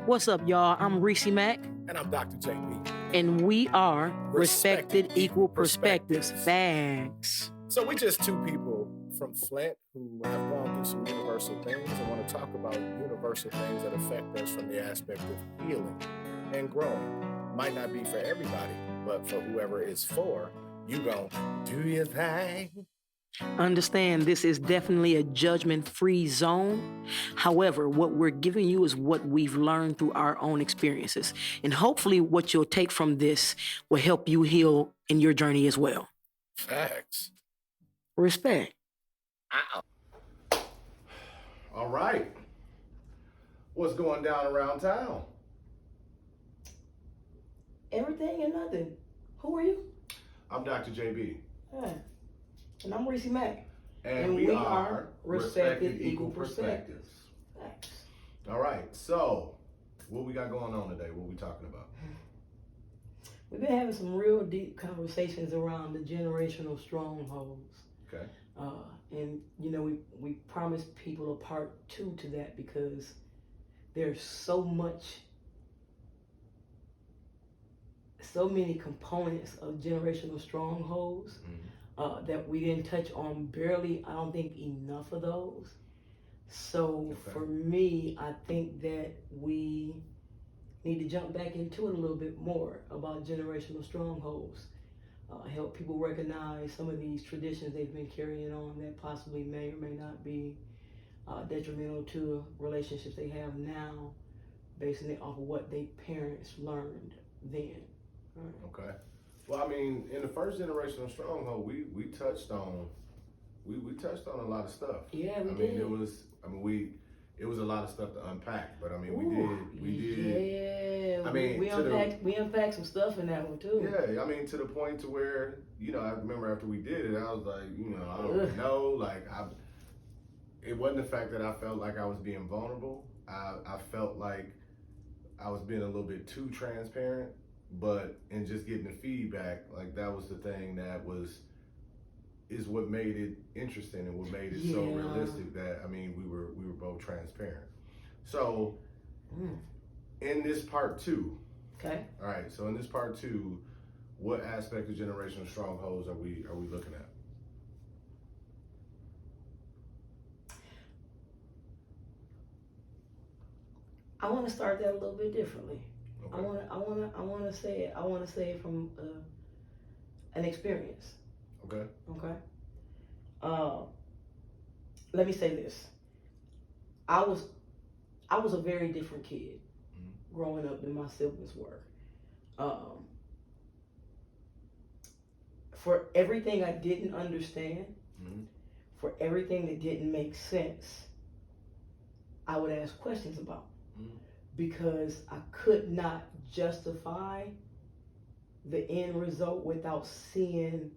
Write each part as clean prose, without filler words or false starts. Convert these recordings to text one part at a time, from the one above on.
What's up, y'all? I'm Reese Mack. And I'm Dr. JB. And we are Respected Respected Equal Equal Perspectives. Perspectives. Facts. So we're just two people from Flint who have gone through some universal things and want to talk about universal things that affect us from the aspect of healing and growing. Might not be for everybody, but for whoever it's for, you gon' do your thing. Understand this is definitely a judgment-free zone. However, what we're giving you is what we've learned through our own experiences. And hopefully what you'll take from this will help you heal in your journey as well. Facts. Respect. Ow. All right. What's going down around town? Everything and nothing. Who are you? I'm Dr. JB. Hi. And I'm Reese Mack. And we are Respected Equal Perspectives. Thanks. All right, so what we got going on today? What we talking about? We've been having some real deep conversations around the generational strongholds. Okay. And you know, we promised people a part 2 to that because there's so many components of generational strongholds. That we didn't touch on barely, I don't think enough of those. So for me, I think that we need to jump back into it a little bit more about generational strongholds. Help people recognize some of these traditions they've been carrying on that possibly may or may not be detrimental to relationships they have now, basing it off of what their parents learned then. Right. Okay. Well, I mean, in the first generational stronghold, we touched on a lot of stuff. Yeah, we did. It was a lot of stuff to unpack, but I mean, we did. Yeah. I mean, we unpacked some stuff in that one too. Yeah, I mean, to the point to where, I remember after we did it, I was like, I don't really know, like it wasn't the fact that I felt like I was being vulnerable. I felt like I was being a little bit too transparent. But in just getting the feedback, like that was the thing that is what made it interesting and what made it so realistic that, I mean, we were both transparent. So in this part 2, okay. All right. So in this part 2, what aspect of generational strongholds are we looking at? I want to start that a little bit differently. Okay. I want to say it from an experience. Okay. Let me say this. I was a very different kid growing up than my siblings were. For everything I didn't understand, for everything that didn't make sense, I would ask questions about. Because I could not justify the end result without seeing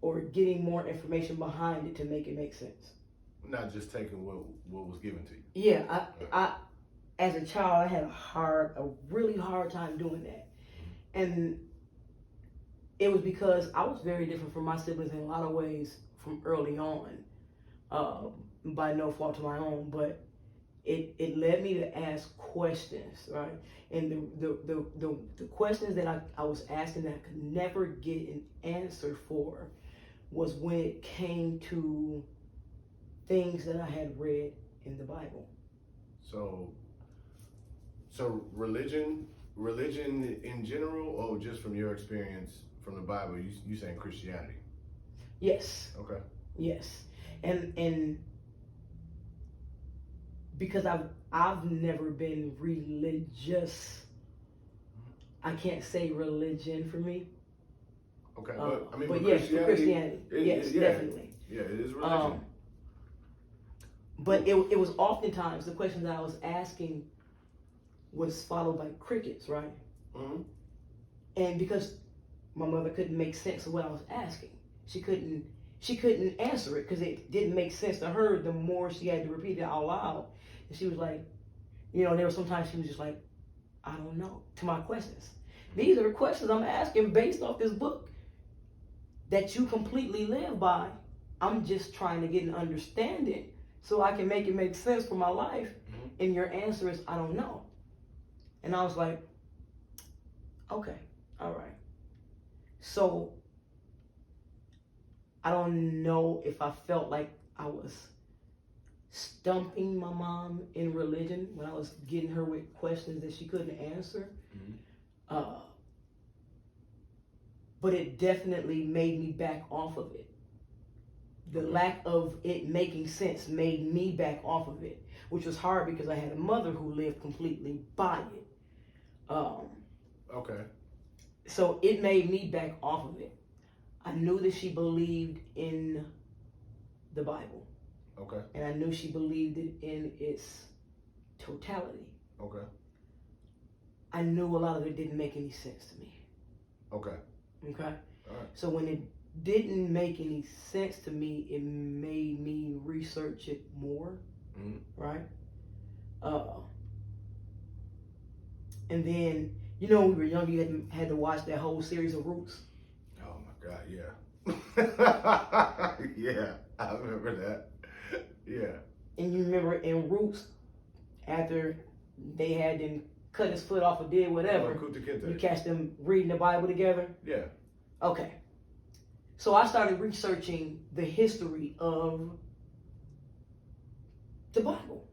or getting more information behind it to make it make sense. Not just taking what was given to you. Yeah, I as a child, I had a really hard time doing that. And it was because I was very different from my siblings in a lot of ways from early on, by no fault of my own, but it led me to ask questions, right? And the questions that I was asking that I could never get an answer for was when it came to things that I had read in the Bible. So religion in general, or just from your experience from the Bible, you saying Christianity? Yes. Okay. Yes. And because I've never been religious. I can't say religion for me. Okay, but yes, for Christianity, yes, definitely. Yeah, it is religion. But it was oftentimes the question that I was asking was followed by crickets, right? Mm-hmm. And because my mother couldn't make sense of what I was asking, she couldn't answer it because it didn't make sense to her. The more she had to repeat it out loud, and she was like, there were sometimes she was just like, I don't know, to my questions. These are the questions I'm asking based off this book that you completely live by. I'm just trying to get an understanding so I can make it make sense for my life. And your answer is, I don't know. And I was like, okay, all right. So I don't know if I felt like I was stumping my mom in religion when I was getting her with questions that she couldn't answer. Mm-hmm. But it definitely made me back off of it. The lack of it making sense made me back off of it, which was hard because I had a mother who lived completely by it. Okay. So it made me back off of it. I knew that she believed in the Bible. Okay. And I knew she believed it in its totality. Okay. I knew a lot of it didn't make any sense to me. Okay. Okay? All right. So when it didn't make any sense to me, it made me research it more. Mm-hmm. Right? And then, you know, when we were young, you had to watch that whole series of Roots. Oh my God, yeah. Yeah, I remember that. Yeah. And you remember in Roots, after they had them cut his foot off or did whatever, you catch them reading the Bible together? Yeah. Okay. So I started researching the history of the Bible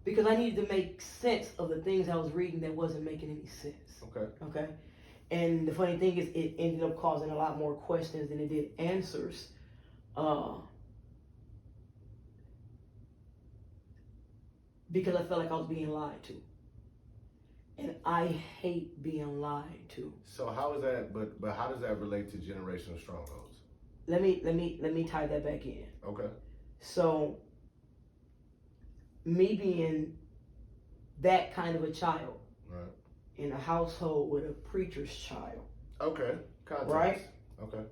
because I needed to make sense of the things I was reading that wasn't making any sense. Okay. Okay. And the funny thing is, it ended up causing a lot more questions than it did answers. Because I felt like I was being lied to. And I hate being lied to. So how is that? But how does that relate to generational strongholds? Let me tie that back in. Okay. So me being that kind of a child, right, in a household with a preacher's child. Okay. Context. Right. Okay.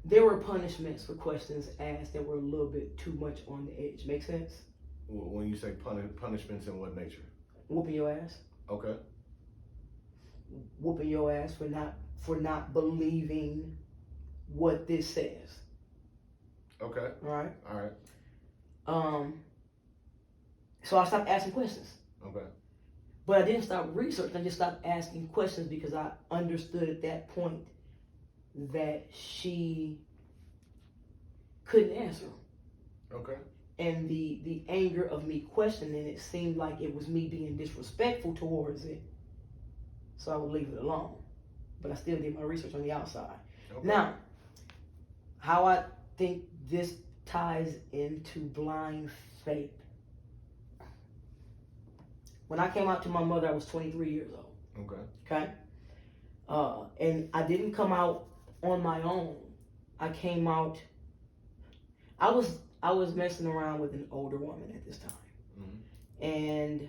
There were punishments for questions asked that were a little bit too much on the edge. Make sense? When you say punishments in what nature? Whooping your ass. Okay. Whooping your ass for not believing what this says. Okay. All right. All right. So I stopped asking questions. Okay. But I didn't stop researching. I just stopped asking questions because I understood at that point that she couldn't answer them. Okay. And the anger of me questioning it seemed like it was me being disrespectful towards it. So I would leave it alone. But I still did my research on the outside. Okay. Now, how I think this ties into blind faith. When I came out to my mother, I was 23 years old. Okay. Okay? And I didn't come out on my own. I came out, I was messing around with an older woman at this time. Mm-hmm. And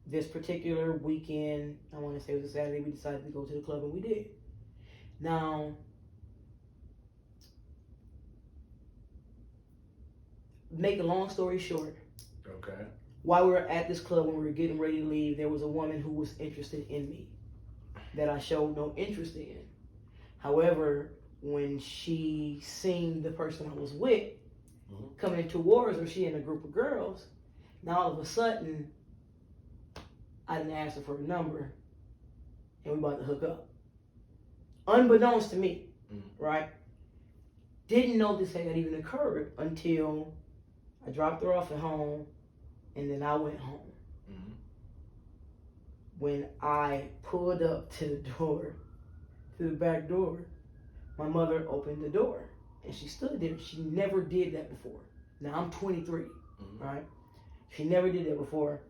this particular weekend, I want to say it was a Saturday, we decided to go to the club, and we did. Now, make a long story short. Okay. While we were at this club, when we were getting ready to leave, there was a woman who was interested in me that I showed no interest in. However, when she seen the person I was with coming towards her, she and a group of girls, now all of a sudden, I didn't ask her for a number, and we about to hook up. Unbeknownst to me, right? Didn't know this had even occurred until I dropped her off at home, and then I went home. Mm-hmm. When I pulled up to the door, to the back door, my mother opened the door, and she stood there. She never did that before. Now I'm 23, right? She never did that before.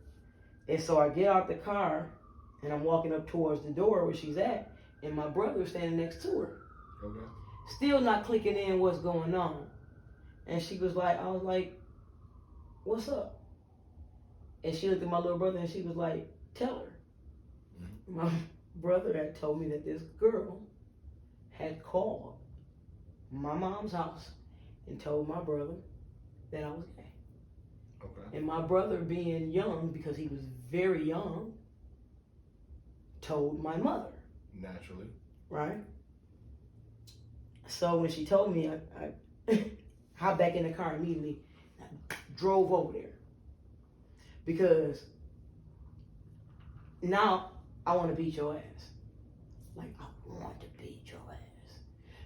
And so I get out the car, and I'm walking up towards the door where she's at, and my brother's standing next to her. Okay. Still not clicking in what's going on. And she was like, I was like, what's up? And she looked at my little brother, and she was like, tell her. Mm-hmm. My brother had told me that this girl had called my mom's house and told my brother that I was gay. Okay. And my brother, being young, because he was very young, told my mother. Naturally. Right? So when she told me, I hopped back in the car immediately. I drove over there because now I want to beat your ass. Like, I want to beat your ass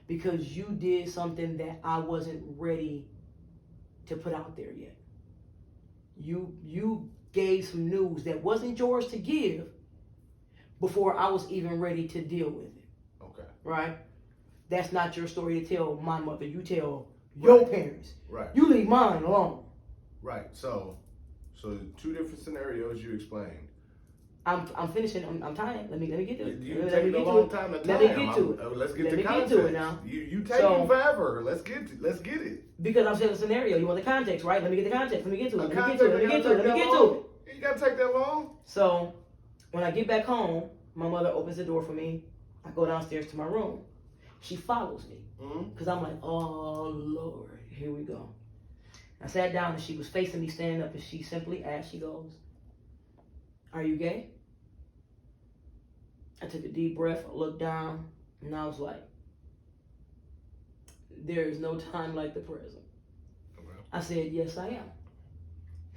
because you did something that I wasn't ready to put out there yet. You gave some news that wasn't yours to give before I was even ready to deal with it. Okay. Right? That's not your story to tell my mother. You tell your parents. Right. You leave mine alone. Right. So two different scenarios you explained. I'm finishing. I'm tired. Let me get to it. You take a long time to time. Let me get to it. Let's get Let to me context. get to it now. You taking forever. Let's get it. Because I'm saying a scenario. You want the context, right? Let me get the context. Let me get to it. Let me get to it. You gotta take that long. So when I get back home, my mother opens the door for me. I go downstairs to my room. She follows me because I'm like, oh Lord, here we go. I sat down and she was facing me, standing up, and she simply asked, she goes, "Are you gay?" I took a deep breath, I looked down, and I was like, there is no time like the present. Okay. I said, yes, I am.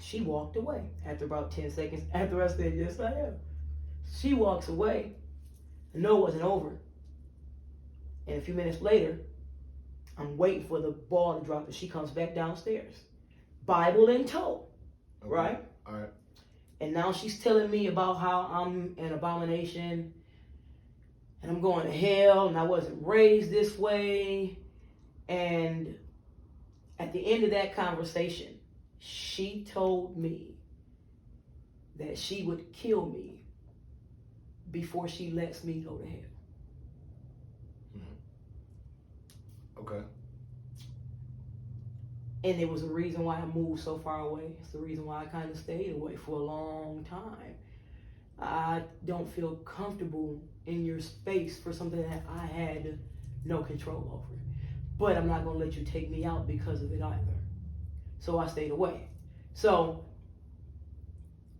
She walked away after about 10 seconds after I said, yes, I am. She walks away. I know it wasn't over. And a few minutes later, I'm waiting for the ball to drop, and she comes back downstairs. Bible in tow, Okay. right? All right. And now she's telling me about how I'm an abomination and I'm going to hell and I wasn't raised this way. And at the end of that conversation, she told me that she would kill me before she lets me go to hell. Okay. And it was the reason why I moved so far away. It's the reason why I kind of stayed away for a long time. I don't feel comfortable in your space for something that I had no control over. But I'm not going to let you take me out because of it either. So I stayed away. So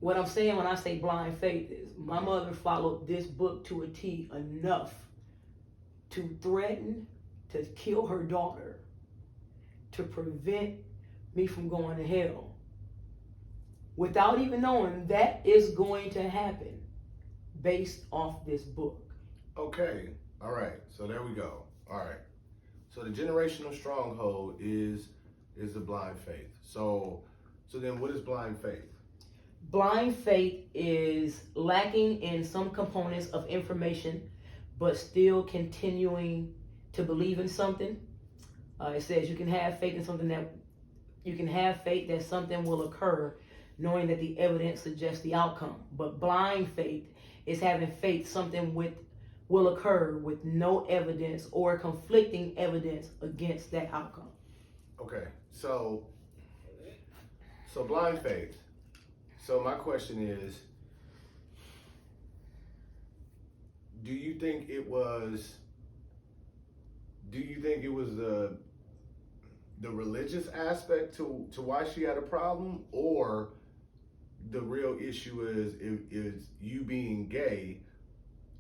what I'm saying when I say blind faith is my mother followed this book to a T enough to threaten to kill her daughter to prevent me from going to hell without even knowing that is going to happen based off this book. Okay. All right. So there we go. All right. So the generational stronghold is the blind faith. So then what is blind faith? Blind faith is lacking in some components of information, but still continuing to believe in something. It says you can have faith in something that something will occur, knowing that the evidence suggests the outcome. But blind faith is having faith something will occur with no evidence or conflicting evidence against that outcome. Okay. So blind faith. So my question is, do you think it was the religious aspect to why she had a problem, or the real issue is you being gay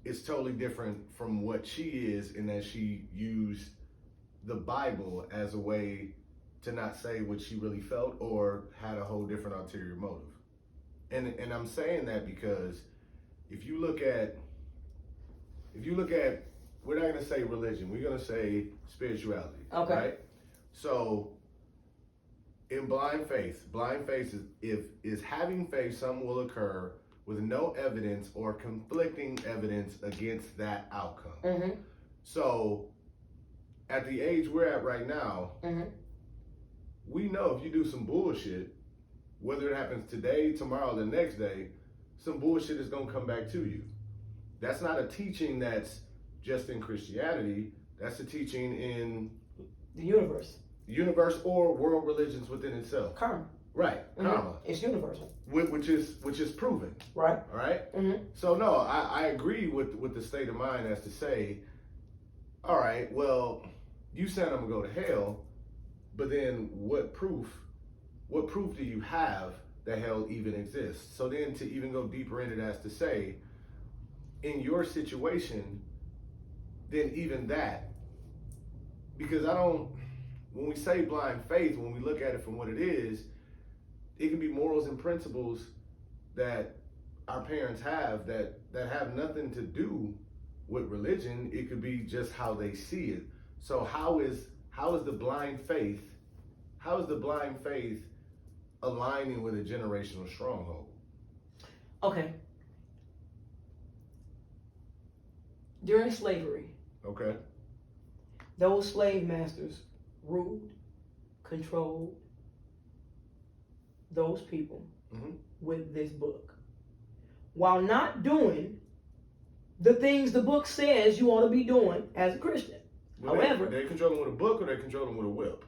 is totally different from what she is, in that she used the Bible as a way to not say what she really felt, or had a whole different ulterior motive? And I'm saying that because if you look at, we're not going to say religion, we're going to say spirituality. Okay. Right? So in blind faith is having faith something will occur with no evidence or conflicting evidence against that outcome. Mm-hmm. So at the age we're at right now, we know if you do some bullshit, whether it happens today, tomorrow, the next day, some bullshit is going to come back to you. That's not a teaching that's just in Christianity. That's a teaching in the universe or world religions within itself. Karma. Right, karma. It's universal. Which is proven. Right. All right? Mm-hmm. So no, I agree with the state of mind as to say, all right, well, you said I'm going to go to hell, but then what proof do you have that hell even exists? So then to even go deeper into that, as to say, in your situation, then even that because when we say blind faith, when we look at it from what it is, it can be morals and principles that our parents have that have nothing to do with religion. It could be just how they see it. So how is the blind faith aligning with a generational stronghold? Okay. During slavery, Okay. those slave masters ruled, controlled those people with this book, while not doing the things the book says you ought to be doing as a Christian. Well, However, they control them with a book, or they control them with a whip?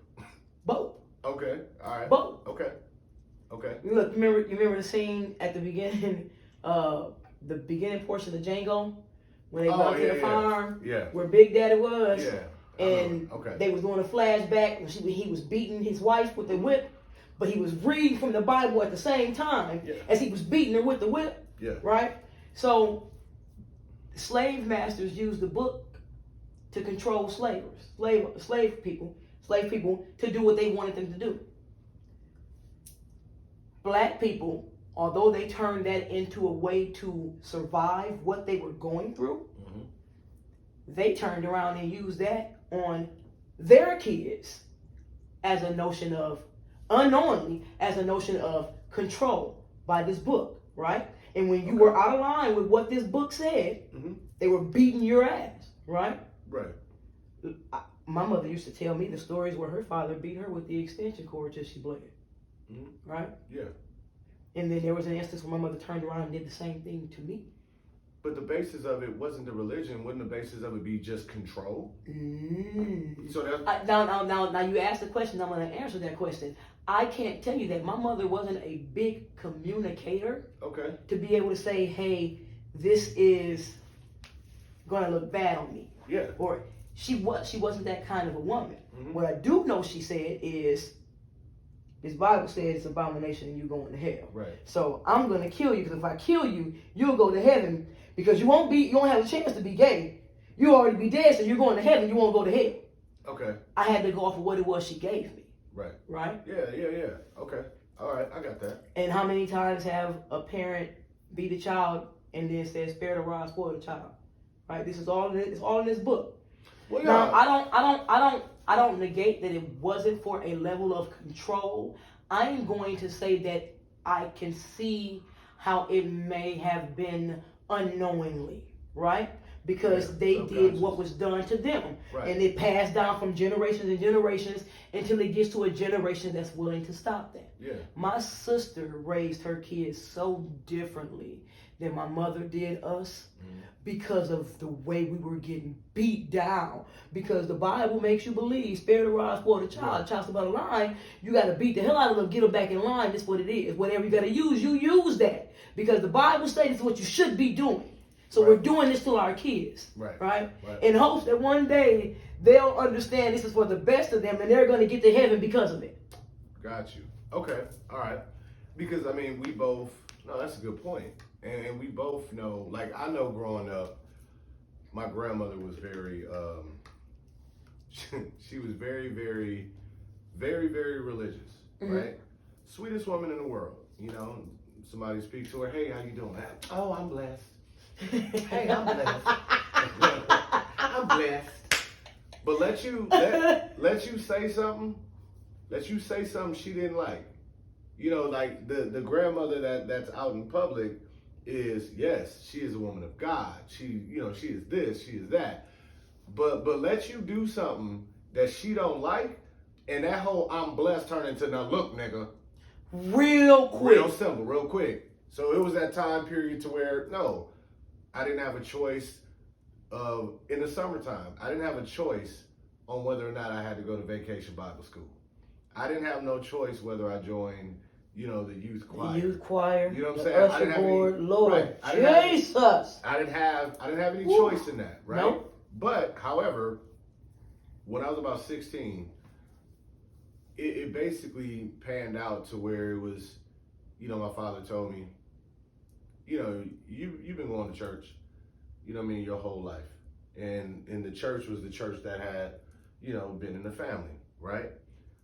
both. Okay. All right. Both. Okay. Look, you remember the scene at the beginning, the beginning portion of Django, when they went to the farm, where Big Daddy was, and they was doing a flashback when he was beating his wife with the whip, but he was reading from the Bible at the same time as he was beating her with the whip. Yeah. Right? So slave masters used the book to control slave people to do what they wanted them to do. Black people, although they turned that into a way to survive what they were going through, they turned around and used that on their kids as a notion of, unknowingly, as a notion of control by this book, right? And when you were out of line with what this book said, they were beating your ass, right? Right. My mother used to tell me the stories where her father beat her with the extension cord till she bled. Right? Yeah. And then there was an instance where my mother turned around and did the same thing to me. But the basis of it wasn't the religion. Wouldn't the basis of it be just control? So that's now you asked the question. I'm going to answer that question. I can't tell you that my mother wasn't a big communicator. Okay. To be able to say, hey, this is going to look bad on me. Yeah. Or she wasn't that kind of a woman. What I do know she said is, this Bible says it's abomination and you're going to hell. Right. So I'm going to kill you, because if I kill you, you'll go to heaven, because you won't have a chance to be gay. You already be dead, so you're going to heaven. You won't go to hell. Okay. I had to go off of what it was she gave me. Right. Right? Yeah. Okay. All right. I got that. And how many times have a parent beat a child and then said, spare the rod, spoil the child? Right? This is all. It's all in this book. Well, yeah. Now, I don't negate that it wasn't for a level of control. I am going to say that I can see how it may have been unknowingly, right? Because they did what was done to them. Right. And it passed down from generations and generations until it gets to a generation that's willing to stop that. Yeah. My sister raised her kids so differently than my mother did us, because of the way we were getting beat down. Because the Bible makes you believe, spare the rod, spoil the child. Child's about a line, you got to beat the hell out of them, get them back in line. That's what it is. Whatever you got to use, you use that. Because the Bible states it's what you should be doing. So we're doing this to our kids, right? In hopes that one day they'll understand this is for the best of them and they're going to get to heaven because of it. Got you. Okay. All right. Because, I mean, that's a good point. And we both know, like, I know growing up, my grandmother was very, she was very, very, very, very religious, right? Sweetest woman in the world, you know. Somebody speaks to her, hey, how you doing? Oh, I'm blessed. Hey, I'm blessed. I'm blessed. But let you say something she didn't like. You know, like the grandmother that's out in public is, yes, she is a woman of God. She is this, she is that. But let you do something that she don't like, and that whole I'm blessed turn into, now look, nigga. Real quick. Real simple, real quick. So it was that time period to where, no, I didn't have a choice in the summertime, I didn't have a choice on whether or not I had to go to vacation Bible school. I didn't have no choice whether I joined, the youth choir. The youth choir. You know what I'm the saying? Usher board, Lord, Right. Jesus. I didn't have any choice in that, right? Nope. But, however, when I was about 16, it basically panned out to where it was, my father told me, you've been going to church, your whole life. And the church was the church that had, been in the family, right?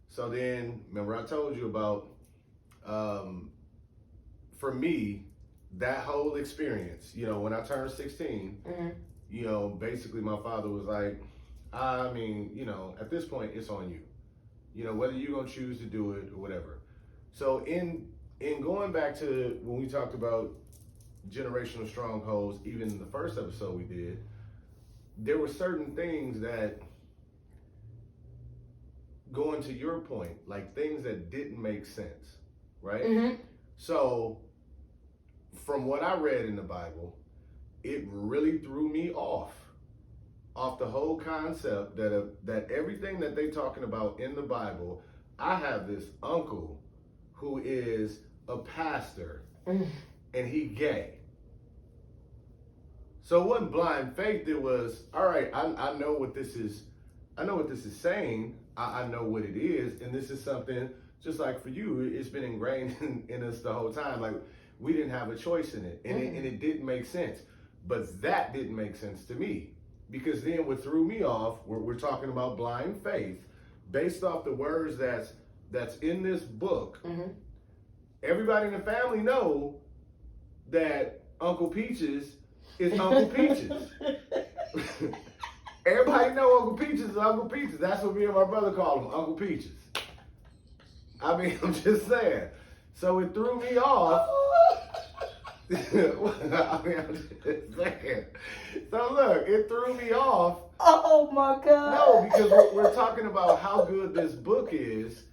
So then, remember I told you about, for me, that whole experience, when I turned 16, basically my father was like, I mean, at this point, it's on you. Whether you're going to choose to do it or whatever. So in going back to when we talked about generational strongholds, even in the first episode we did, there were certain things that, going to your point, like things that didn't make sense, right? Mm-hmm. So from what I read in the Bible, it really threw me off the whole concept that everything that they talking about in the Bible. I have this uncle who is a pastor, and he gay. So it wasn't blind faith. It was, all right, I know what this is. I know what this is saying. I know what it is. And this is something, just like for you, it's been ingrained in us the whole time. Like, we didn't have a choice in it. And it didn't make sense. But that didn't make sense to me. Because then what threw me off, we're talking about blind faith, based off the words that's in this book. Mm-hmm. Everybody in the family know that Uncle Peaches is Uncle Peaches. Everybody know Uncle Peaches is Uncle Peaches. That's what me and my brother call him, Uncle Peaches. I mean, I'm just saying. So it threw me off. I mean, I'm just saying. So look, it threw me off. Oh my God. No, because we're talking about how good this book is,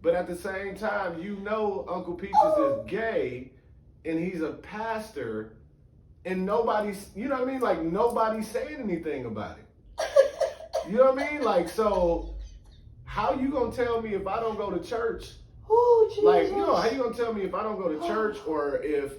but at the same time, Uncle Peaches is gay, and he's a pastor, and nobody's, like nobody's saying anything about it. You know what I mean? Like, so how you gonna tell me if I don't go to church? Oh, Jesus. Like, how you gonna tell me if I don't go to church, or if,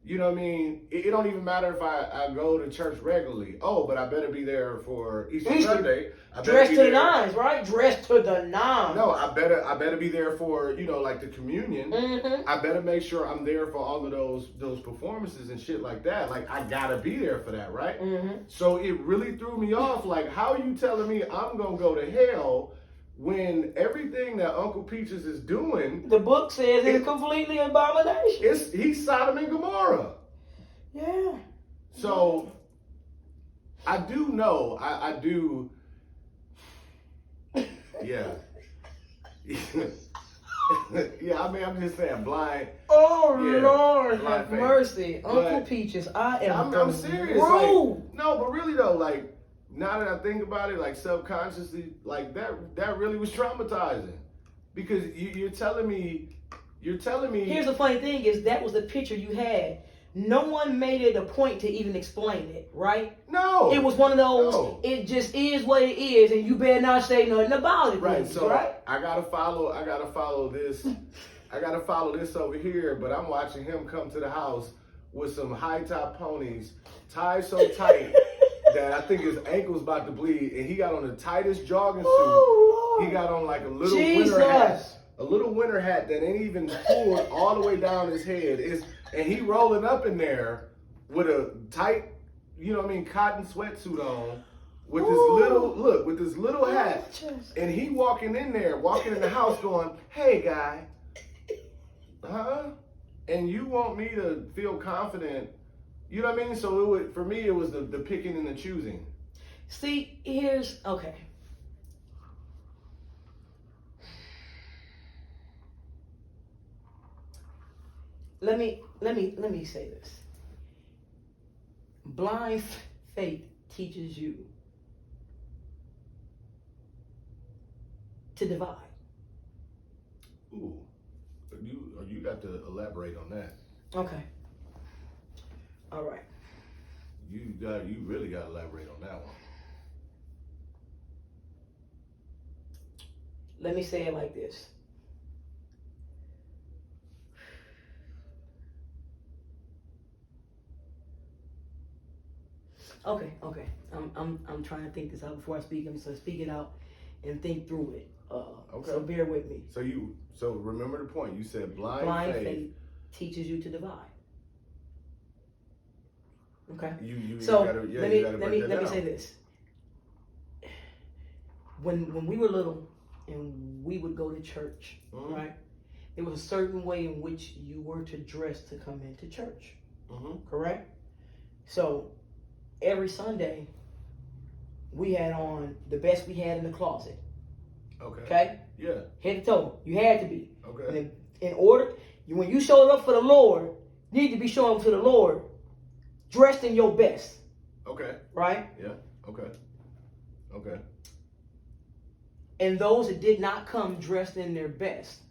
you know what I mean? It don't even matter if I go to church regularly. Oh, but I better be there for Easter Sunday. Dressed to the nines, right? Dressed to the nines. No, I better be there for, like the communion. Mm-hmm. I better make sure I'm there for all of those performances and shit like that. Like, I gotta be there for that, right? Mm-hmm. So it really threw me off. Like, how are you telling me I'm gonna go to hell when everything that Uncle Peaches is doing, the book says it's completely abomination. He's Sodom and Gomorrah. Yeah. So I do know, I do. Yeah. Yeah, I mean, I'm just saying, blind. Oh, yeah, Lord, blind have faith. Mercy. But Uncle Peaches, I'm serious. Like, no, but really though, like, now that I think about it, like subconsciously, like that really was traumatizing. Because you're telling me. Here's the funny thing is that was the picture you had. No one made it a point to even explain it, right? No. It was one of those, It just is what it is, and you better not say nothing about it. Right, things, so right? I gotta follow this. I gotta follow this over here, but I'm watching him come to the house with some high top ponies tied so tight that I think his ankle's about to bleed, and he got on the tightest jogging suit. Oh, Lord. He got on like a little Jesus. winter hat. A little winter hat that ain't even pulled all the way down his head. And he rolling up in there with a tight, cotton sweatsuit on, with this little hat. And he walking in the house going, "Hey guy, huh?" And you want me to feel confident, you know what I mean? So for me, it was the picking and the choosing. See, okay. Let me say this. Blind faith teaches you to divide. Ooh, you got to elaborate on that. Okay. All right. You really got to elaborate on that one. Let me say it like this. Okay. I'm trying to think this out before I speak. I'm so speak it out and think through it. Okay. So bear with me. So remember the point. You said blind faith teaches you to divide. Okay. You so gotta, let me say this. when we were little and we would go to church, right? There was a certain way in which you were to dress to come into church, correct? So every Sunday we had on the best we had in the closet. Okay? Yeah. Head to toe. You had to be. Okay. And in order, when you showed up for the Lord, you need to be showing up to the Lord dressed in your best. Okay. Right? Yeah. Okay. Okay. And those that did not come dressed in their best,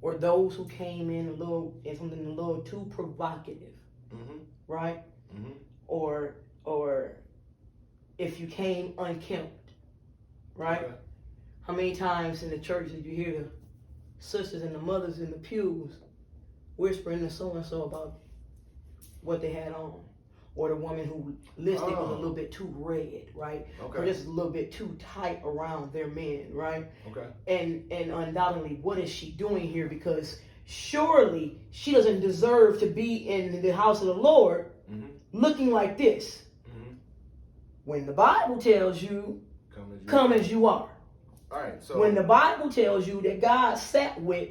or those who came in something a little too provocative, right? Or if you came unkempt, right? Okay. How many times in the church did you hear the sisters and the mothers in the pews whispering to so and so about what they had on? Or the woman who lipstick was a little bit too red, right? Okay. Or just a little bit too tight around their men, right? Okay. And undoubtedly, what is she doing here? Because surely she doesn't deserve to be in the house of the Lord looking like this. When the Bible tells you, come as you are. All right. So when the Bible tells you that God sat with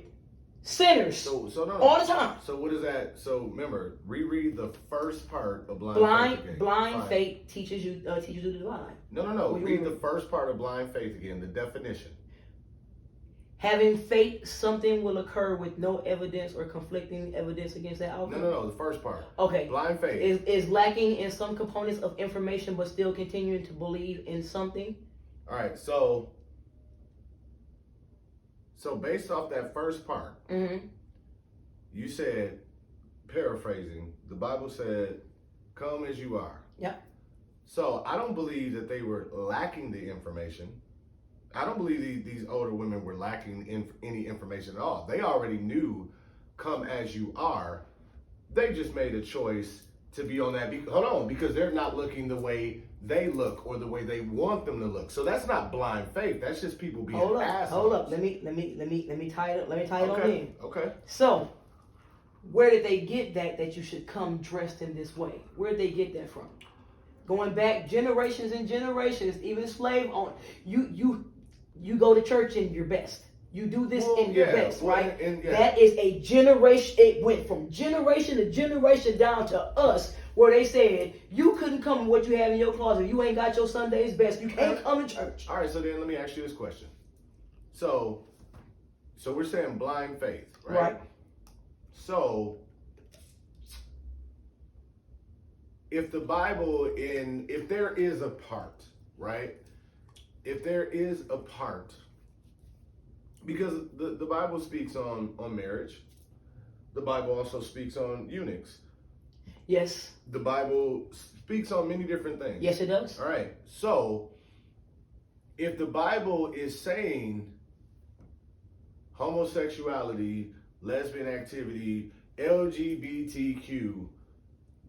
sinners all the time. So what is that? So remember, reread the first part of blind faith again. Blind faith teaches you to lie. No. Read the first part of blind faith again. The definition. Having faith, something will occur with no evidence or conflicting evidence against that outcome. No. The first part. Okay. Blind faith is lacking in some components of information, but still continuing to believe in something. All right. So based off that first part, you said, paraphrasing, the Bible said, come as you are. Yep. So I don't believe that they were lacking the information. I don't believe these older women were lacking any information at all. They already knew, come as you are. They just made a choice to be on that. Because they're not looking the way they look or the way they want them to look. So that's not blind faith. That's just people being assholes. Hold up. Let me tie it. Let me tie it on in. Okay. So, where did they get that you should come dressed in this way? Where did they get that from? Going back generations and generations, even slave on you go to church in your best. You do this in your best, right? That is a generation. It went from generation to generation down to us, where they said you couldn't come with what you have in your closet. You ain't got your Sunday's best. You can't come to church. All right, so then let me ask you this question. So we're saying blind faith, right? Right. So if the Bible if there is a part, right? If there is a part, because the Bible speaks on marriage. The Bible also speaks on eunuchs. Yes. The Bible speaks on many different things. Yes, it does. All right. So if the Bible is saying homosexuality, lesbian activity, LGBTQ,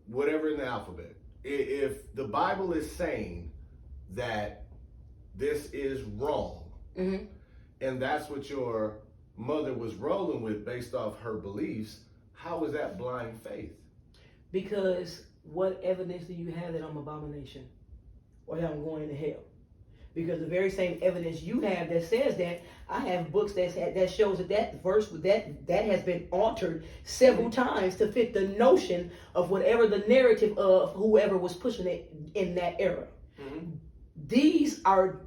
whatever in the alphabet, if the Bible is saying that this is wrong, and that's what your mother was rolling with based off her beliefs, how is that blind faith? Because what evidence do you have that I'm an abomination or that I'm going to hell? Because the very same evidence you have that says that, I have books that shows that verse that has been altered several times to fit the notion of whatever the narrative of whoever was pushing it in that era. These are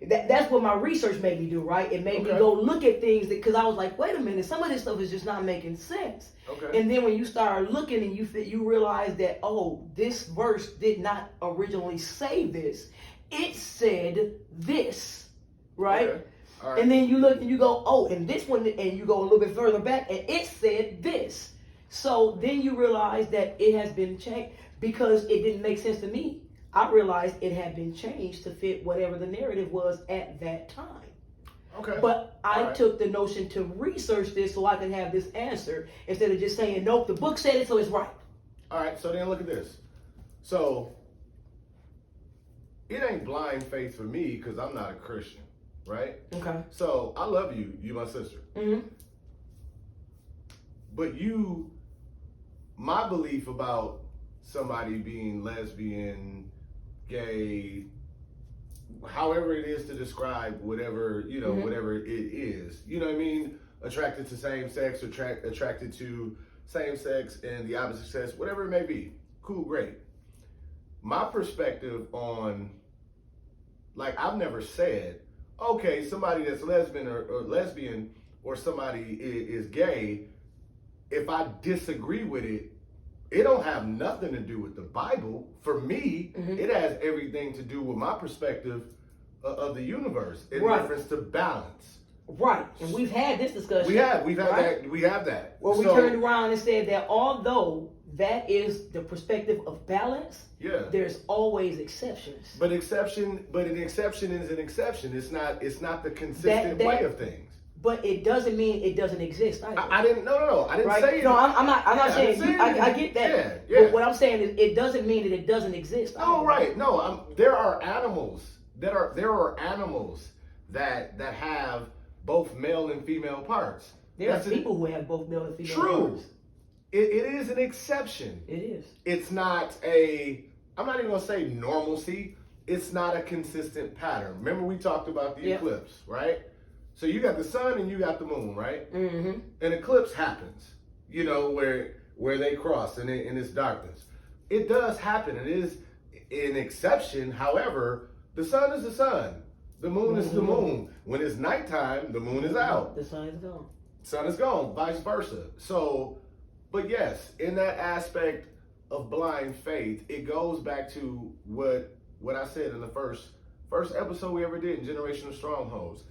that's what my research made me do, right? It made me go look at things because I was like, wait a minute, some of this stuff is just not making sense. And then when you start looking and you realize that, oh, this verse did not originally say this. It said this, right? All right. And then you look and you go, oh, and this one, and you go a little bit further back and it said this. So then you realize that it has been changed because it didn't make sense to me. I realized it had been changed to fit whatever the narrative was at that time. But I took the notion to research this so I could have this answer instead of just saying, nope, the book said it, so it's right. All right, so then look at this. So it ain't blind faith for me because I'm not a Christian, right? So I love you. You my sister. But my belief about somebody being lesbian, gay, however it is to describe whatever, whatever it is. You know what I mean? Attracted to same sex, attracted to same sex and the opposite sex, whatever it may be. Cool, great. My perspective on, like, I've never said, okay, somebody that's lesbian or somebody is gay, if I disagree with it, it don't have nothing to do with the Bible. For me, it has everything to do with my perspective of the universe in reference to balance. Right, and we've had this discussion. We have right? that. We have that. Well, we turned around and said that although that is the perspective of balance, there's always exceptions. But an exception is an exception. It's not the consistent way of things. But it doesn't mean it doesn't exist either. I didn't say it. No, I'm not saying I get that. Yeah. But what I'm saying is it doesn't mean that it doesn't exist either. Oh, right. No, there are animals there are animals that have both male and female parts. There are people who have both male and female parts. True. It is an exception. It is. It's not I'm not even going to say normalcy. It's not a consistent pattern. Remember we talked about the eclipse, right? So you got the sun and you got the moon, right? Mm-hmm. An eclipse happens, where they cross and it's darkness. It does happen. It is an exception. However, the sun is the sun. The moon is the moon. When it's nighttime, the moon is out. The sun is gone. Sun is gone, vice versa. So, but yes, in that aspect of blind faith, it goes back to what I said in the first episode we ever did in Generational Strongholds.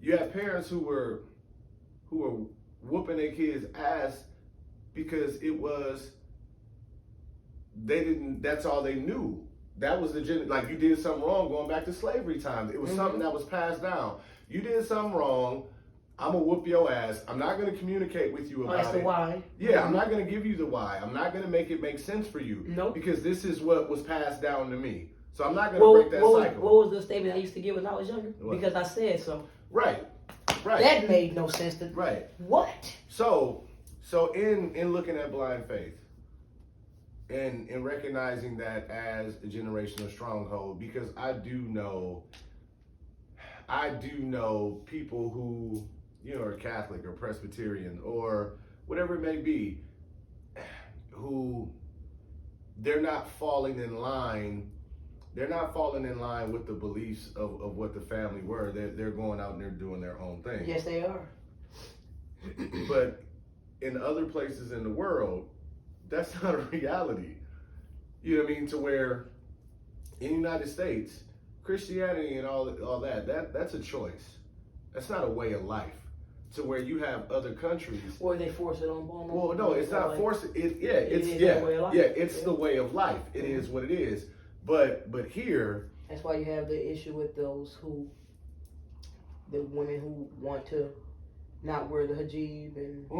You have parents who were whooping their kids' ass because that's all they knew. That was like you did something wrong going back to slavery times. It was something that was passed down. You did something wrong. I'm going to whoop your ass. I'm not going to communicate with you about that's the why. Yeah, I'm not going to give you the why. I'm not going to make it make sense for you. Nope. Because this is what was passed down to me. So I'm not going to break that cycle. What was the statement I used to give when I was younger? What? Because I said so. Right. That made no sense. Right. What? So in looking at blind faith, and in recognizing that as a generational stronghold, because I do know people who, are Catholic or Presbyterian or whatever it may be, who they're not falling in line with the beliefs of what the family were. They're going out and they're doing their own thing. Yes, they are. But in other places in the world, that's not a reality. You know what I mean? To where in the United States, Christianity and all that's a choice. That's not a way of life. To where you have other countries. Or they force it on them. Well, no, it's not forced. It's the way of life. It is what it is. But here, that's why you have the issue with the women who want to not wear the hijab and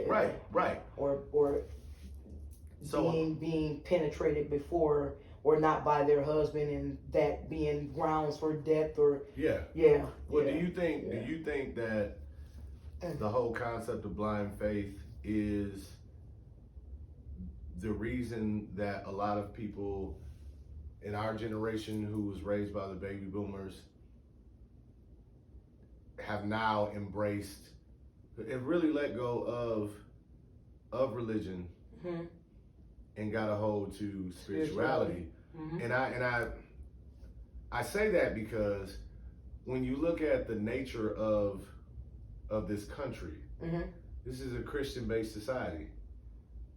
right, or being penetrated before or not by their husband, and that being grounds for death or Well, do you think that the whole concept of blind faith is the reason that a lot of people in our generation who was raised by the baby boomers have now embraced and really let go of religion and got a hold to spirituality? And I say that because when you look at the nature of this country, this is a Christian-based society.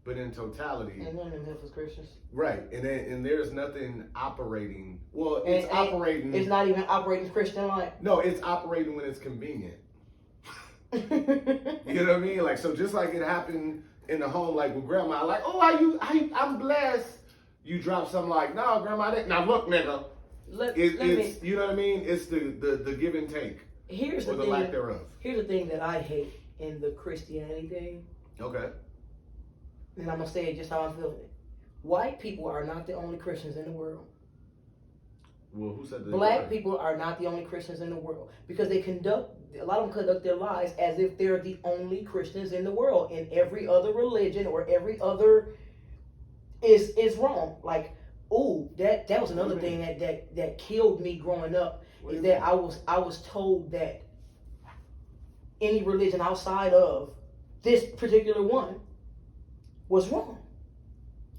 But in totality, and none of them was Christians, right? And there's nothing operating. Well, it's operating. It's not even operating Christian like. No, it's operating when it's convenient. You know what I mean? Like, so just like it happened in the home, like with grandma, like, oh, I'm blessed. You drop something like, no, grandma, now look, nigga. You know what I mean? It's the give and take. Here's or the the thing, lack thereof. Here's the thing that I hate in the Christianity thing. Okay. And I'm going to say it just how I'm feeling it. White people are not the only Christians in the world. Well, who said that? Black people are not the only Christians in the world. Because a lot of them conduct their lives as if they're the only Christians in the world. And every other religion or every other is wrong. Like, Oh, that was What do another you thing mean? that killed me growing up What do is you that mean? I was told that any religion outside of this particular one was wrong,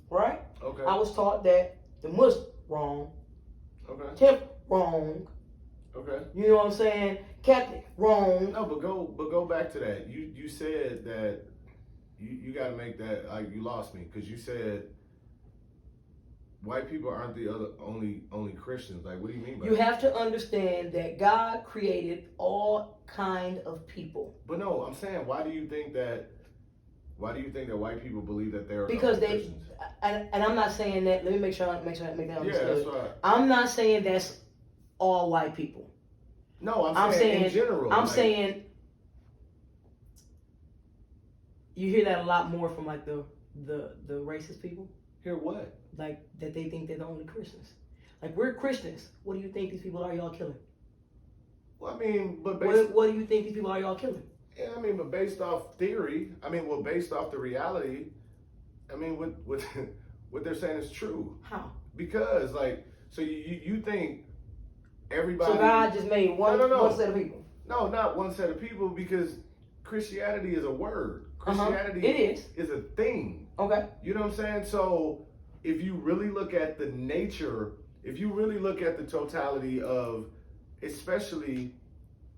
right? Okay. I was taught that the Muslim wrong, Okay. Temp wrong, Okay. you know what I'm saying? Catholic wrong. No, but go back to that. You said that you got to make that, like, you lost me because you said white people aren't the other only Christians. Like, what do you mean by You that? have to understand that God created all kind of people But no, I'm saying, why do you think that? Why do you think that white people believe that they're the because only they Christians? and I'm not saying that. Let me make sure I make that Yeah, understood. that's right. I'm not saying that's all white people. No, I'm saying in general. I'm like, saying you hear that a lot more from like the racist people, hear what? like that they think they're the only Christians. Like, we're Christians. What do you think these people are y'all killing? Well, I mean, but based, What do you think these people are y'all killing? yeah, I mean, but based off theory, I mean, well, based off the reality, I mean, what what they're saying is true. How? Because, like, so you think everybody? So God just made one No. one set of people. No, not one set of people, because Christianity is a word. Christianity It is. a thing. Okay. You know what I'm saying? So if you really look at the nature, if you really look at the totality of, especially,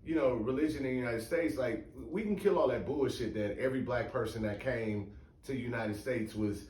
you know, religion in the United States, like, we can kill all that bullshit that every black person that came to the United States was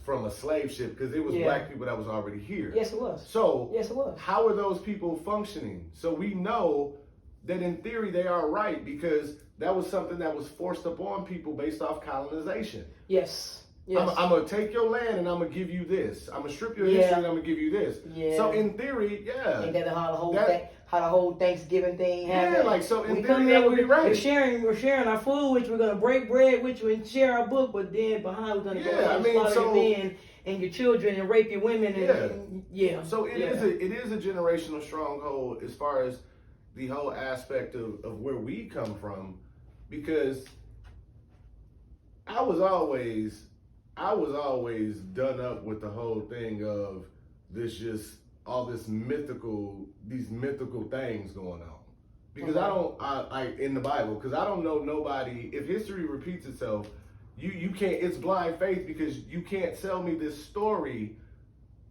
from a slave ship, because it was black people that was already here. Yes, it was. So Yes, it was. how are those people functioning? So we know that in theory they are right, because that was something that was forced upon people based off colonization. Yes. Yes. I'm gonna take your land and I'm gonna give you this. I'm gonna strip your history and I'm gonna give you this. Yeah. So in theory, yeah. Ain't that how the whole Thanksgiving thing happened? Yeah, like, so in we theory come that in, would be right. we're sharing our food, which we're gonna break bread with you and share our book, but then behind we're gonna go and slaughter your men and your children and rape your women and yeah. So it is a generational stronghold as far as the whole aspect of where we come from, because I was always done up with the whole thing of this, just all these mythical things going on. Because I in the Bible, because I don't know nobody, if history repeats itself, you can't, it's blind faith, because you can't sell me this story,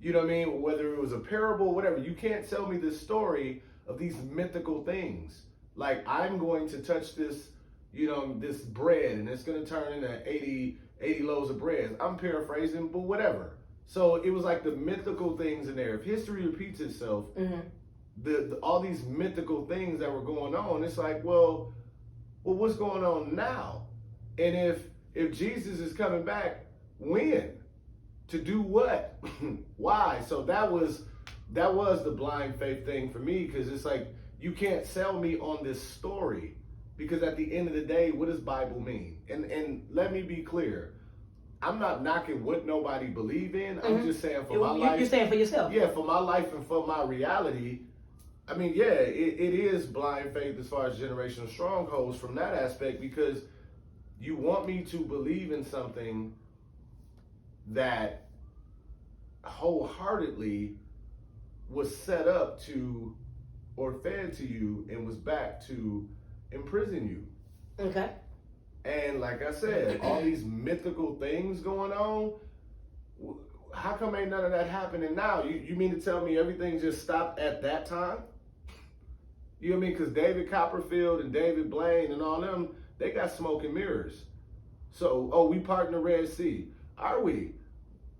you know what I mean, whether it was a parable, whatever, you can't sell me this story of these mythical things. Like, I'm going to touch this, you know, this bread, and it's going to turn into 80 loaves of bread. I'm paraphrasing, but whatever. So it was like the mythical things in there. If history repeats itself, the all these mythical things that were going on, it's like, well, what's going on now? And if Jesus is coming back, when? To do what? Why? So that was the blind faith thing for me, because it's like, you can't sell me on this story, because at the end of the day, what does Bible mean? And let me be clear, I'm not knocking what nobody believe in. I'm just saying for my life. You're saying for yourself. Yeah, for my life and for my reality. I mean, yeah, it is blind faith as far as generational strongholds from that aspect, because you want me to believe in something that wholeheartedly was set up to, or fed to you, and was back to imprison you. Okay. And like I said, all these mythical things going on, how come ain't none of that happening now? You mean to tell me everything just stopped at that time? You know what I mean? Because David Copperfield and David Blaine and all them, they got smoke and mirrors. So, we part in the Red Sea. Are we?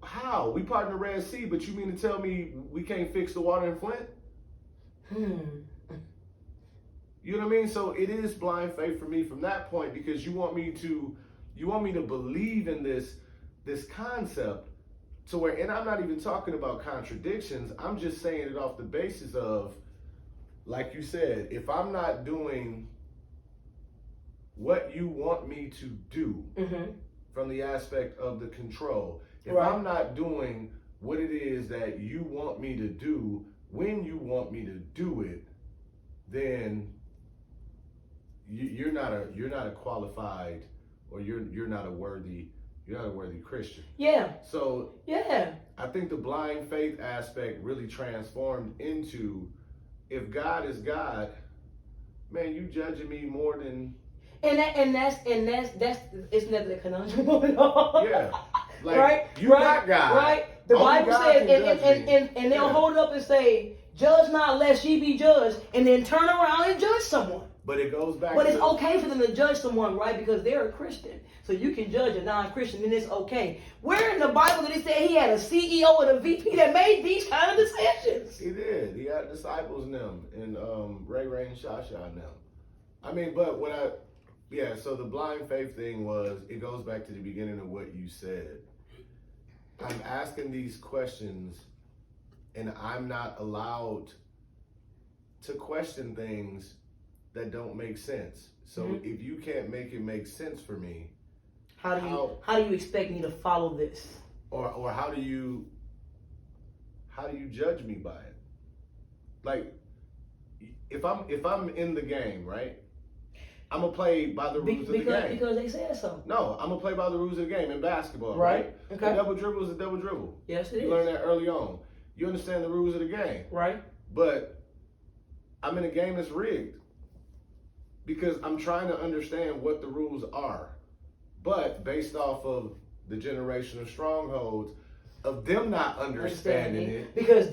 How? We part in the Red Sea, but you mean to tell me we can't fix the water in Flint? You know what I mean? So it is blind faith for me from that point, because you want me to believe in this concept to where, and I'm not even talking about contradictions, I'm just saying it off the basis of, like you said, if I'm not doing what you want me to do from the aspect of the control, if I'm not doing what it is that you want me to do when you want me to do it, then you're not a qualified, or you're not a worthy Christian. Yeah. So yeah, I think the blind faith aspect really transformed into, if God is God, man, you judging me more than. That's it's never the conundrum at all. Yeah. Like, right? you right? not God. Right? The Only Bible God says, can judge me. and they'll Yeah. hold up and say, "Judge not, lest ye be judged," and then turn around and judge someone. But it goes back. But it's okay for them to judge someone, right? Because they're a Christian. So you can judge a non-Christian, and it's okay. Where in the Bible did it say he had a CEO and a VP that made these kind of decisions? He did. He had disciples in them, and Ray and Shasha in them. I mean, but so the blind faith thing it goes back to the beginning of what you said. I'm asking these questions, and I'm not allowed to question things that don't make sense. So if you can't make it make sense for me, how do you expect me to follow this? Or how do you judge me by it? Like, if I'm in the game, right? I'm gonna play by the rules of the game. Because they said so. No, I'm gonna play by the rules of the game in basketball, right? Okay. A double dribble is a double dribble. Yes, it is. You learn that early on. You understand the rules of the game. Right. But I'm in a game that's rigged because I'm trying to understand what the rules are. But based off of the generational strongholds of them not understanding it. Because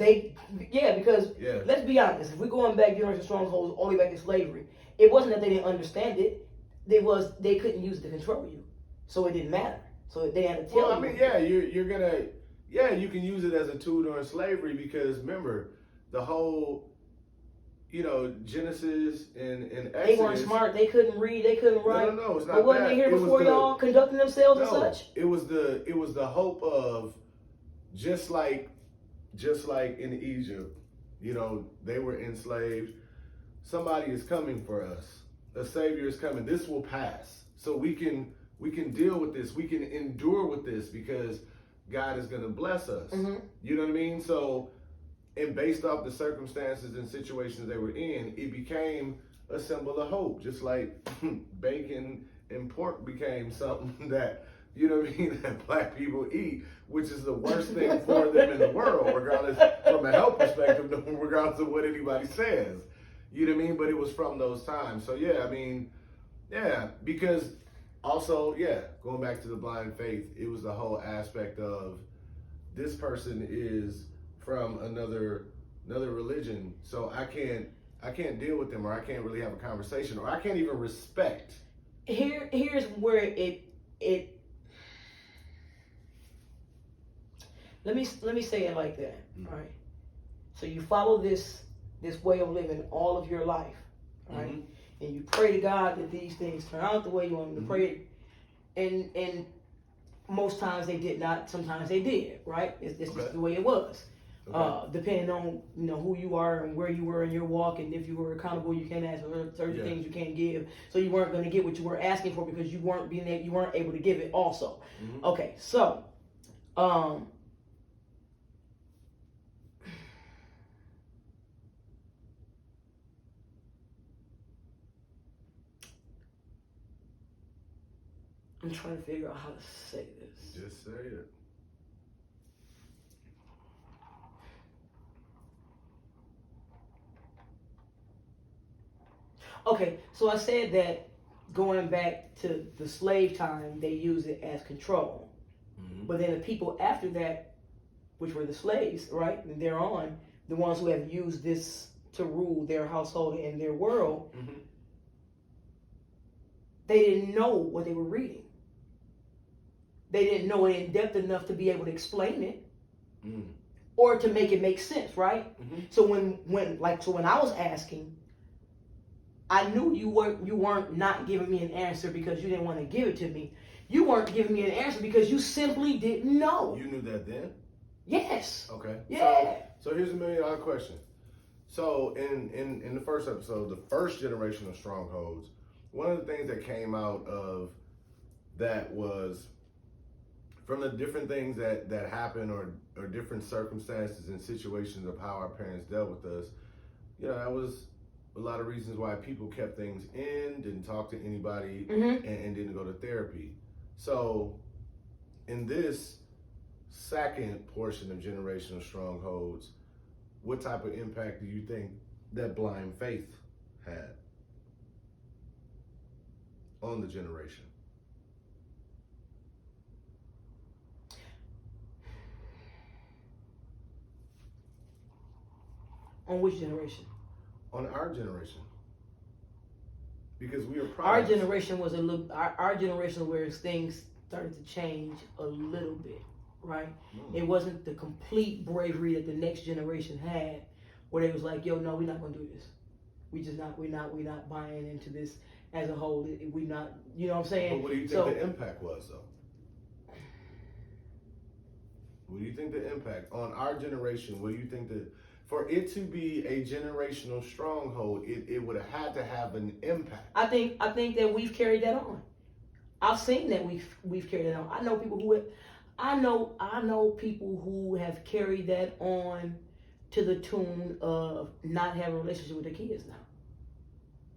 let's be honest, if we're going back generational strongholds all the way back to slavery, it wasn't that they didn't understand it. They couldn't use it to control you. So it didn't matter. So they had to tell you. Well, I mean, yeah, you can use it as a tool during slavery because remember, the whole, Genesis and Exodus. They weren't smart. They couldn't read. They couldn't write. No, it's not. But wasn't they here before y'all conducting themselves and such? It was the hope of just like in Egypt, they were enslaved. Somebody is coming for us. A savior is coming. This will pass. So we can deal with this. We can endure with this because God is going to bless us. Mm-hmm. You know what I mean? So, and based off the circumstances and situations they were in, it became a symbol of hope. Just like bacon and pork became something that, that black people eat, which is the worst thing for them in the world, regardless from a health perspective, regardless of what anybody says. You know what I mean? But it was from those times. So because also, going back to the blind faith, it was the whole aspect of this person is from another religion, so I can't deal with them, or I can't really have a conversation, or I can't even respect. Here's where it let me say it like that. All right. So you follow this way of living all of your life, right? Mm-hmm. And you pray to God that these things turn out the way you want them to pray. And most times they did not. Sometimes they did, right? It's just the way it was. Okay. Depending on who you are and where you were in your walk, and if you were accountable, you can't ask for certain things you can't give. So you weren't going to get what you were asking for because you weren't able to give it also. Mm-hmm. Okay, so I'm trying to figure out how to say this. Just say it. Okay, so I said that going back to the slave time, they used it as control. Mm-hmm. But then the people after that, which were the slaves, right, and they're on, the ones who have used this to rule their household and their world, mm-hmm. they didn't know what they were reading. They didn't know it in depth enough to be able to explain it or to make it make sense, right? Mm-hmm. So when I was asking, I knew you weren't not giving me an answer because you didn't want to give it to me. You weren't giving me an answer because you simply didn't know. You knew that then? Yes. Okay. Yeah. So here's $1 million question. So in the first episode, the first generational strongholds, one of the things that came out of that was from the different things that happened or different circumstances and situations of how our parents dealt with us, that was a lot of reasons why people kept things in, didn't talk to anybody, mm-hmm. and didn't go to therapy. So in this, second portion of generational strongholds, what type of impact do you think that blind faith had on the generation? On which generation? On our generation. Because we are Our products. generation was a little. Our generation where things started to change a little bit, right? It wasn't the complete bravery that the next generation had, where they was like, "Yo, no, we're not gonna do this. We're not buying into this as a whole. We not, you know what I'm saying?" But what do you think the impact was, though? What do you think the impact on our generation? What do you think for it to be a generational stronghold, it would have had to have an impact? I think that we've carried that on. I've seen that we've carried that on. I know people who have carried that on to the tune of not having a relationship with their kids now.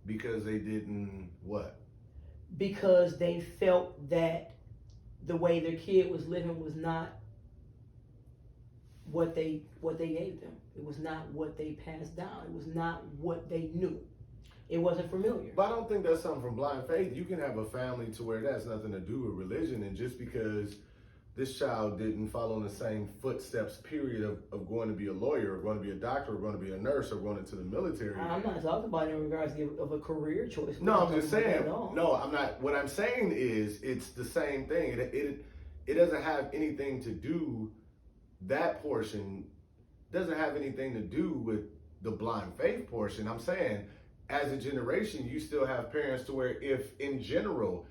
Because they didn't what? Because they felt that the way their kid was living was not what they gave them. It was not what they passed down. It was not what they knew. It wasn't familiar. But I don't think that's something from blind faith. You can have a family to where that has nothing to do with religion, and just because this child didn't follow in the same footsteps, period, of going to be a lawyer, or going to be a doctor, or going to be a nurse, or going into the military. I'm not talking about it in regards of a career choice. No, I'm just saying. No, I'm not. What I'm saying is it's the same thing. It doesn't have anything to do. That portion doesn't have anything to do with the blind faith portion. I'm saying, as a generation, you still have parents to where, if in general,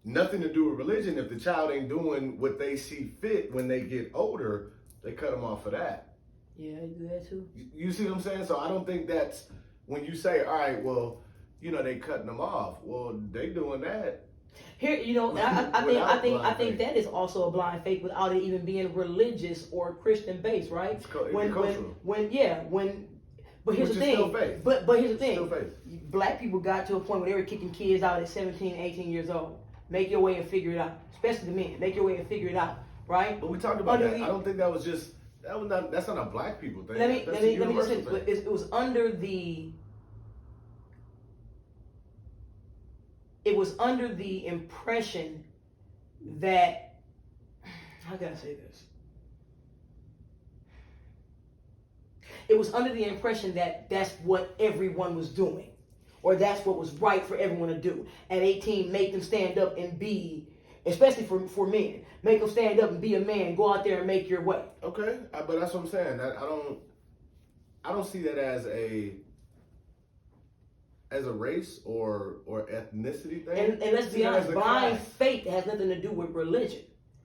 nothing to do with religion, if the child ain't doing what they see fit when they get older, they cut them off for that. Yeah, they do that too. You see what I'm saying? So I don't think that's, when you say, all right, well, they cutting them off. Well, they doing that. Here, I think that is also a blind faith without it even being religious or Christian based, right? But here's the thing. But here's the thing. Black people got to a point where they were kicking kids out at 17, 18 years old. Make your way and figure it out. Especially the men. Make your way and figure it out, right? But we talked about that. I don't think that was just that's not a black people thing. Let me just say, it was under the. It was under the impression that, how can I say this? It was under the impression that that's what everyone was doing, or that's what was right for everyone to do. At 18, make them stand up and be, especially for men, make them stand up and be a man. Go out there and make your way. Okay, but that's what I'm saying. I don't see that as a race or ethnicity thing. And let's be honest, blind faith has nothing to do with religion.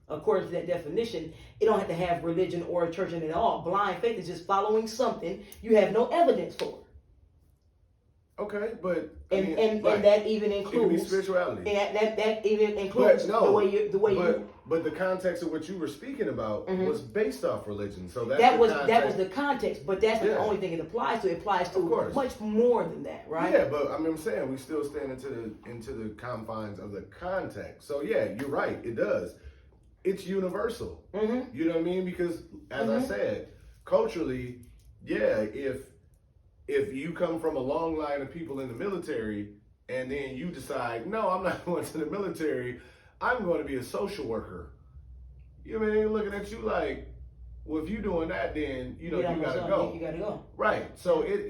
According to that definition, it don't have to have religion or a church in it at all. Blind faith is just following something you have no evidence for. Okay, but that even includes spirituality. And that even includes the way you. But the context of what you were speaking about was based off religion, so that was the context. But that's not the only thing it applies to. It applies to much more than that, right? Yeah, but I'm saying we still stand into the confines of the context. So yeah, you're right. It does. It's universal. Mm-hmm. You know what I mean? Because as I said, culturally, yeah, if you come from a long line of people in the military and then you decide, no, I'm not going to the military, I'm going to be a social worker. You know what I mean? Looking at you like, well, if you're doing that, then, you gotta go. You gotta go. Right. So it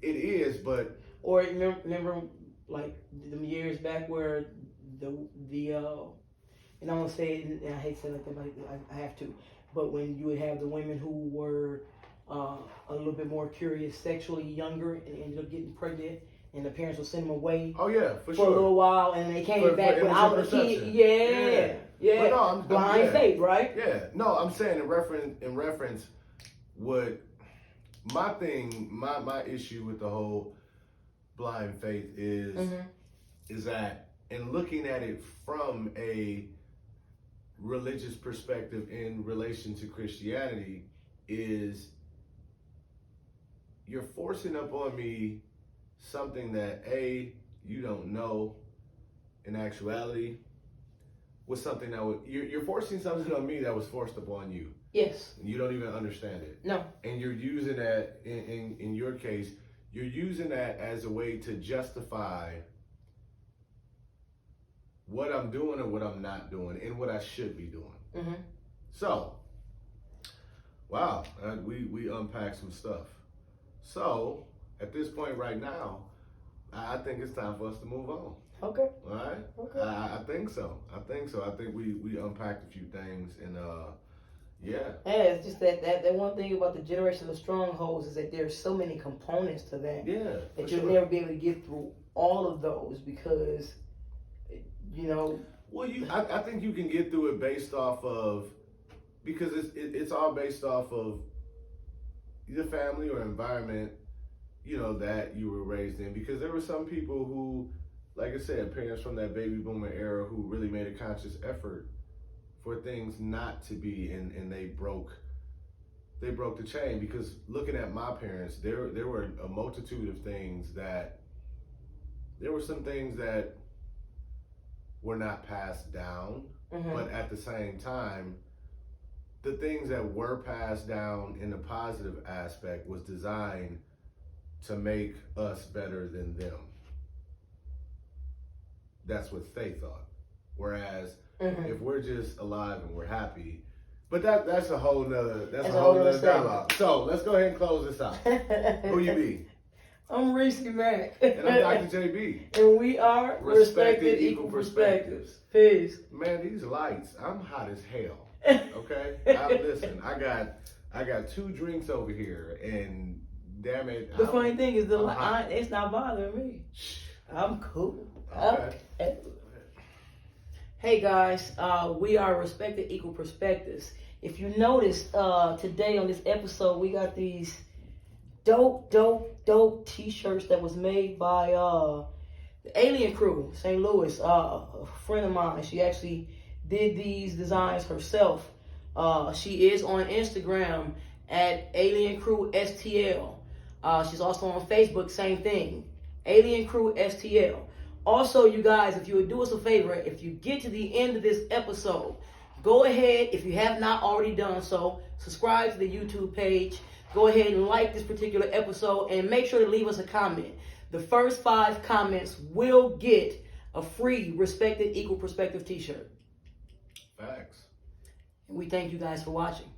is, but. Or remember like the years back where the and I'm gonna say it, and I hate saying it, but I have to, but when you would have the women who were a little bit more curious, sexually younger, and ended up getting pregnant, and the parents would send them away. Oh yeah, for a little while, and they came back without a kid. Yeah. No, blind faith, right? Yeah. No, I'm saying in reference, what my issue with the whole blind faith is that in looking at it from a religious perspective in relation to Christianity is you're forcing up on me something that you don't know in actuality, was something that you're forcing something on me that was forced upon you. Yes. You don't even understand it. No. And you're using that in your case, you're using that as a way to justify what I'm doing and what I'm not doing and what I should be doing. Mm-hmm. So, wow, we unpacked some stuff. So, at this point right now, I think it's time for us to move on. Okay. All right? Okay. I think so. I think we unpacked a few things, and yeah. Yeah, it's just that one thing about the generational strongholds is that there's so many components to that. Yeah. That you'll never be able to get through all of those because, you know. Well, I think you can get through it based off of, because it's all based off of the family or environment, you know, that you were raised in. Because there were some people who, like I said, parents from that baby boomer era who really made a conscious effort for things not to be, and they broke the chain. Because looking at my parents, there were a multitude of things that, there were some things that were not passed down, Mm-hmm. but at the same time, the things that were passed down in a positive aspect was designed to make us better than them. That's what they thought. Whereas Mm-hmm. if we're just alive and we're happy, but that's a whole nother segment. dialogue. So let's go ahead and close this out. Who you be? I'm Reese Mack. And I'm Dr. JB. And we are Respected Equal Perspectives. Peace. Man, these lights, I'm hot as hell. Okay? Listen, I got 2 drinks over here, and damn it. The funny thing is, it's not bothering me. I'm cool. Okay. Hey guys, we are Respected Equal Perspectives. If you notice, today on this episode, we got these dope t-shirts that was made by the Alien Crew, St. Louis. A friend of mine, she actually did these designs herself. She is on Instagram at Alien Crew STL. She's also on Facebook, same thing, Alien Crew STL. Also, you guys, if you would do us a favor, if you get to the end of this episode, go ahead, if you have not already done so, subscribe to the YouTube page. Go ahead and like this particular episode and make sure to leave us a comment. The first 5 comments will get a free Respected Equal Perspective t-shirt. Facts. And we thank you guys for watching.